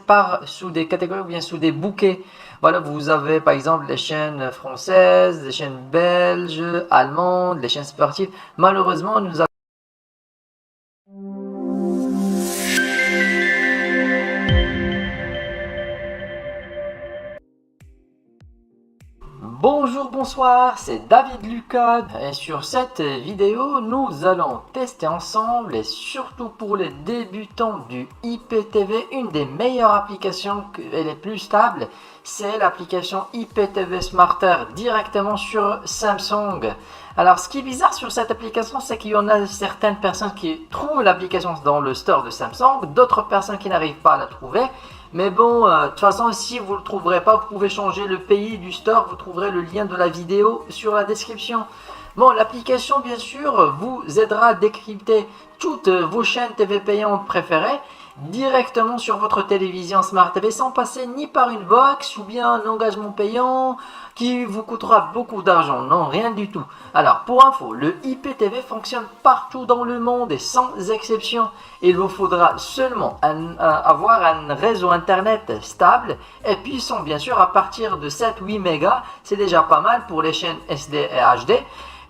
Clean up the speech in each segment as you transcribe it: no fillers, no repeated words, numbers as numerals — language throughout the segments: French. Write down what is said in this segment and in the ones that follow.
par sous des catégories ou bien sous des bouquets. Voilà, vous avez par exemple les chaînes françaises, les chaînes belges, allemandes, les chaînes sportives. Malheureusement, nous avons Bonjour, bonsoir, c'est David Lucas et sur cette vidéo, nous allons tester ensemble et surtout pour les débutants du IPTV, une des meilleures applications et les plus stables, c'est l'application IPTV Smarter directement sur Samsung. Alors ce qui est bizarre sur cette application, c'est qu'il y en a certaines personnes qui trouvent l'application dans le store de Samsung, d'autres personnes qui n'arrivent pas à la trouver. Mais bon, de toute façon, si vous ne le trouverez pas, vous pouvez changer le pays du store. Vous trouverez le lien de la vidéo sur la description. Bon, l'application, bien sûr, vous aidera à décrypter toutes vos chaînes TV payantes préférées directement sur votre télévision Smart TV sans passer ni par une box ou bien un engagement payant qui vous coûtera beaucoup d'argent. Non, rien du tout. Alors, pour info, le IPTV fonctionne partout dans le monde et sans exception. Il vous faudra seulement avoir un réseau internet stable et puissant, bien sûr, à partir de 7-8 mégas. C'est déjà pas mal pour les chaînes SD et HD.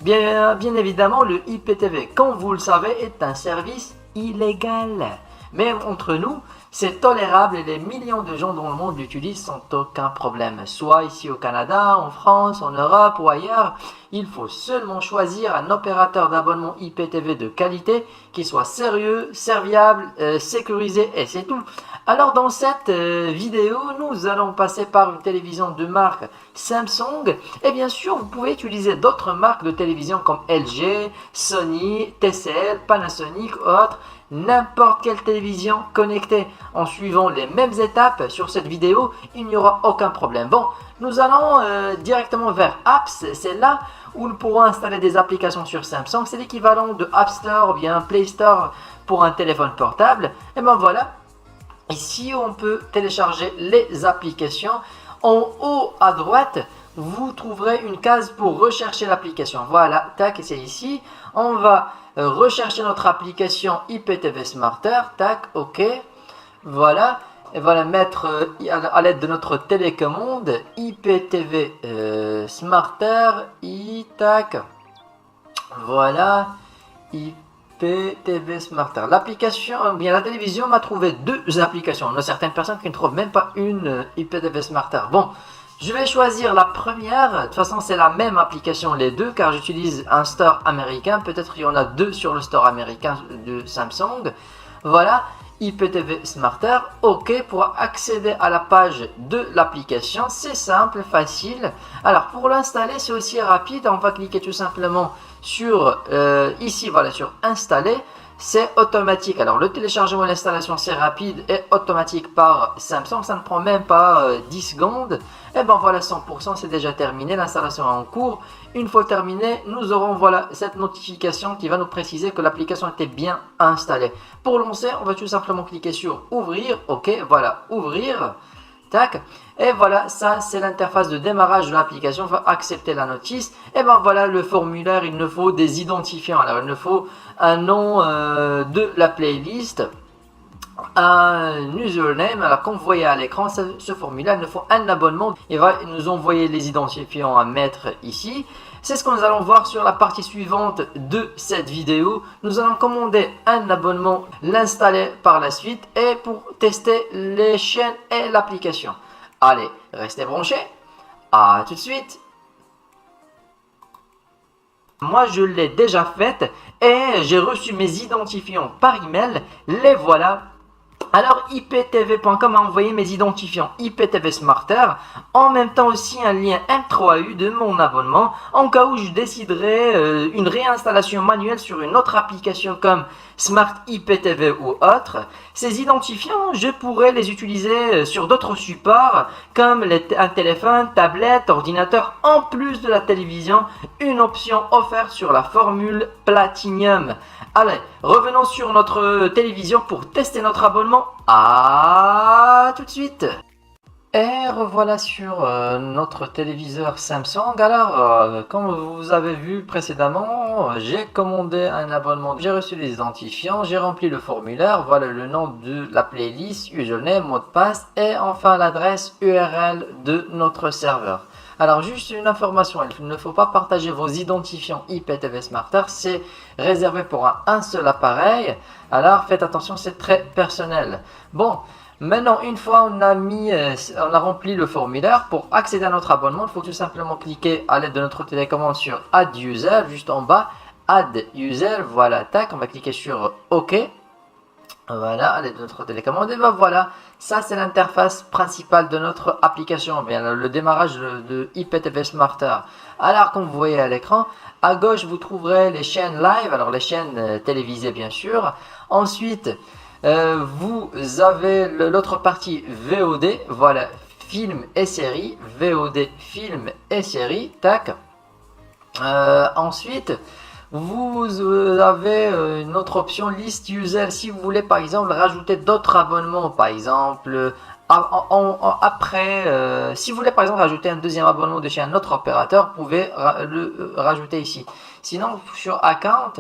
Bien évidemment, le IPTV, comme vous le savez, est un service illégal. Mais entre nous, c'est tolérable et les millions de gens dans le monde l'utilisent sans aucun problème. Soit ici au Canada, en France, en Europe ou ailleurs, il faut seulement choisir un opérateur d'abonnement IPTV de qualité qui soit sérieux, serviable, sécurisé et c'est tout. Alors dans cette vidéo, nous allons passer par une télévision de marque Samsung et bien sûr vous pouvez utiliser d'autres marques de télévision comme LG, Sony, TCL, Panasonic ou autres. N'importe quelle télévision connectée en suivant les mêmes étapes sur cette vidéo, il n'y aura aucun problème. Bon, nous allons directement vers Apps, c'est là où nous pourrons installer des applications sur Samsung. C'est l'équivalent de App Store ou bien Play Store pour un téléphone portable. Et ben voilà, ici on peut télécharger les applications. En haut à droite, vous trouverez une case pour rechercher l'application. Voilà, tac, c'est ici. On va rechercher notre application IPTV Smarter, tac, ok. Voilà, et voilà mettre à l'aide de notre télécommande IPTV Smarter, tac. Voilà, IPTV Smarter. L'application, bien la télévision m'a trouvé deux applications. Il y a certaines personnes qui ne trouvent même pas une IPTV Smarter. Bon. Je vais choisir la première, de toute façon c'est la même application les deux car j'utilise un store américain, peut-être il y en a deux sur le store américain de Samsung. Voilà, IPTV Smarter, ok, pour accéder à la page de l'application, c'est simple, facile. Alors pour l'installer c'est aussi rapide, on va cliquer tout simplement sur, ici voilà, sur installer. C'est automatique. Alors le téléchargement et l'installation c'est rapide et automatique par Samsung. Ça ne prend même pas 10 secondes. Et ben voilà 100% c'est déjà terminé. L'installation est en cours. Une fois terminé, nous aurons voilà cette notification qui va nous préciser que l'application était bien installée. Pour lancer, on va tout simplement cliquer sur ouvrir. Ok, voilà, ouvrir. Tac. Et voilà, ça c'est l'interface de démarrage de l'application. On va accepter la notice. Et ben voilà le formulaire. Il nous faut des identifiants. Alors il nous faut un nom de la playlist, un username. Alors comme vous voyez à l'écran, ce formulaire, il nous faut un abonnement. Il va nous envoyer les identifiants à mettre ici. C'est ce que nous allons voir sur la partie suivante de cette vidéo. Nous allons commander un abonnement, l'installer par la suite et pour tester les chaînes et l'application. Allez, restez branchés. À tout de suite. Moi, je l'ai déjà faite et j'ai reçu mes identifiants par email. Les voilà. Alors iptv.com a envoyé mes identifiants IPTV Smarter, en même temps aussi un lien M3U de mon abonnement, en cas où je déciderais une réinstallation manuelle sur une autre application comme Smart IPTV ou autre. Ces identifiants, je pourrais les utiliser sur d'autres supports comme un téléphone, tablette, ordinateur, en plus de la télévision, une option offerte sur la formule Platinum. Allez, revenons sur notre télévision pour tester notre abonnement. À tout de suite. Et revoilà sur notre téléviseur Samsung. Alors, comme vous avez vu précédemment, j'ai commandé un abonnement, j'ai reçu les identifiants, j'ai rempli le formulaire, voilà le nom de la playlist, username, mot de passe et enfin l'adresse URL de notre serveur. Alors juste une information, il ne faut pas partager vos identifiants IPTV Smarter, c'est réservé pour un seul appareil, alors faites attention, c'est très personnel. Bon. Maintenant, une fois on a rempli le formulaire, pour accéder à notre abonnement, il faut tout simplement cliquer à l'aide de notre télécommande sur Add User, juste en bas, Add User, voilà, tac, on va cliquer sur OK, voilà, à l'aide de notre télécommande, et ben voilà, ça c'est l'interface principale de notre application, bien le démarrage de IPTV Smarter. Alors, comme vous voyez à l'écran, à gauche vous trouverez les chaînes live, alors les chaînes télévisées bien sûr, ensuite, vous avez l'autre partie VOD, voilà, film et série, VOD, film et série, tac. Ensuite, vous avez une autre option, list user, si vous voulez par exemple rajouter d'autres abonnements, par exemple, après, si vous voulez par exemple rajouter un deuxième abonnement de chez un autre opérateur, vous pouvez le rajouter ici. Sinon, sur Account,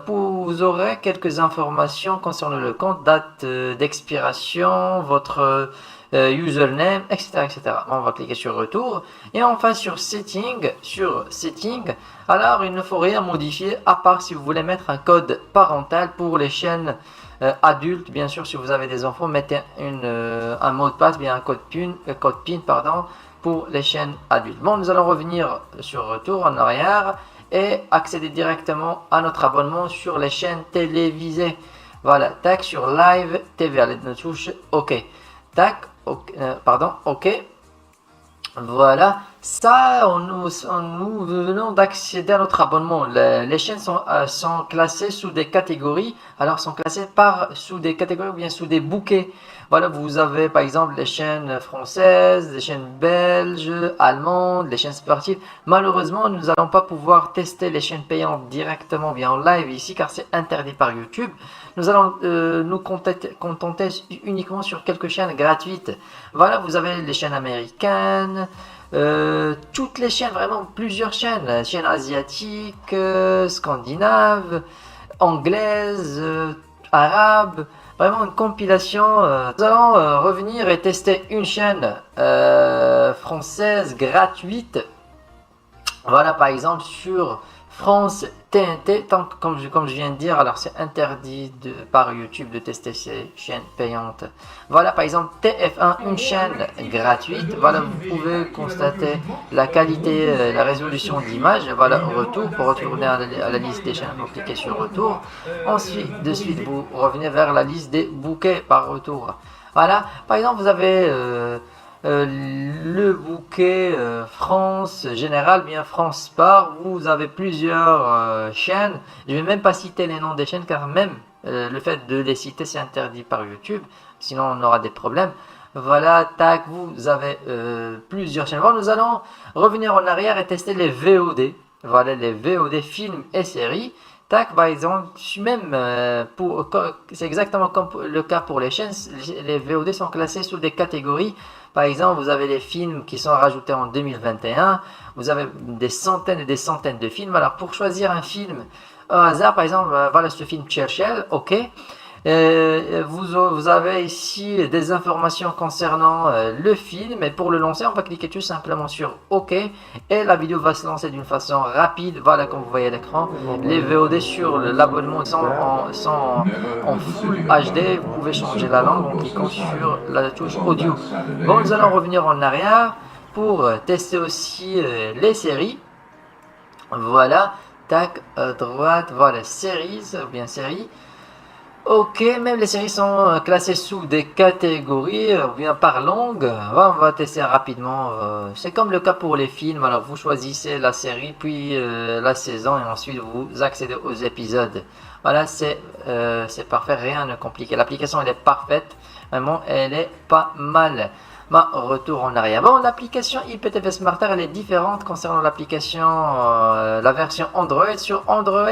vous aurez quelques informations concernant le compte, date d'expiration, votre username, etc., etc. On va cliquer sur Retour. Et enfin sur Setting, alors il ne faut rien modifier à part si vous voulez mettre un code parental pour les chaînes adultes. Bien sûr, si vous avez des enfants, mettez un mot de passe, bien un code PIN, pardon, pour les chaînes adultes. Bon, nous allons revenir sur Retour en arrière et accéder directement à notre abonnement sur les chaînes télévisées. Voilà, tac, sur Live TV à l'aide de la touche OK. Tac, OK. Voilà, ça, nous venons d'accéder à notre abonnement. Les chaînes sont classées sous des catégories. Alors, sont classées sous des catégories ou bien sous des bouquets. Voilà, vous avez par exemple les chaînes françaises, les chaînes belges, allemandes, les chaînes sportives. Malheureusement, nous n'allons pas pouvoir tester les chaînes payantes directement bien en live ici car c'est interdit par YouTube. Nous allons nous contenter uniquement sur quelques chaînes gratuites. Voilà, vous avez les chaînes américaines, toutes les chaînes, vraiment plusieurs chaînes asiatiques, scandinaves, anglaises, arabes. Vraiment une compilation. Nous allons revenir et tester une chaîne française gratuite. Voilà, par exemple sur France TNT, comme je viens de dire, alors c'est interdit par YouTube de tester ces chaînes payantes. Voilà par exemple TF1, une chaîne gratuite. Voilà, vous pouvez constater la qualité, la résolution d'image. Voilà, retour, pour retourner à la liste des chaînes, vous cliquez sur retour. Ensuite, de suite, vous revenez vers la liste des bouquets par retour. Voilà, par exemple, vous avez le bouquet France Général, bien France Sport, vous avez plusieurs chaînes. Je ne vais même pas citer les noms des chaînes car même le fait de les citer c'est interdit par YouTube, sinon on aura des problèmes. Voilà, tac, vous avez plusieurs chaînes. Bon, nous allons revenir en arrière et tester les VOD. Voilà, les VOD films et séries. Tac, par exemple, même c'est exactement comme le cas pour les chaînes, les VOD sont classés sous des catégories. Par exemple, vous avez les films qui sont rajoutés en 2021, vous avez des centaines et des centaines de films. Alors, pour choisir un film au hasard, par exemple, voilà ce film Churchill, OK. Vous avez ici des informations concernant le film et pour le lancer on va cliquer tout simplement sur OK et la vidéo va se lancer d'une façon rapide. Voilà, comme vous voyez à l'écran, les VOD sur l'abonnement sont en full HD. Vous pouvez changer la langue en cliquant sur la touche audio. Bon, nous allons revenir en arrière pour tester aussi les séries. Voilà, tac, à droite, voilà, séries ou bien séries. Ok, même les séries sont classées sous des catégories, ou bien par langue. On va tester rapidement. C'est comme le cas pour les films. Alors vous choisissez la série, puis la saison, et ensuite vous accédez aux épisodes. Voilà, c'est parfait, rien de compliqué. L'application elle est parfaite, vraiment, elle est pas mal. Retour en arrière. Bon, l'application IPTV Smarter, elle est différente concernant l'application, la version Android. Sur Android,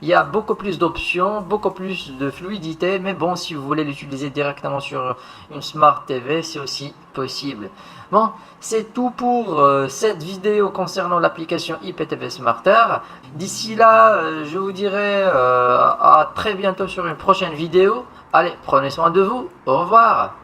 il y a beaucoup plus d'options, beaucoup plus de fluidité. Mais bon, si vous voulez l'utiliser directement sur une Smart TV, c'est aussi possible. Bon, c'est tout pour cette vidéo concernant l'application IPTV Smarter. D'ici là, je vous dirai à très bientôt sur une prochaine vidéo. Allez, prenez soin de vous. Au revoir.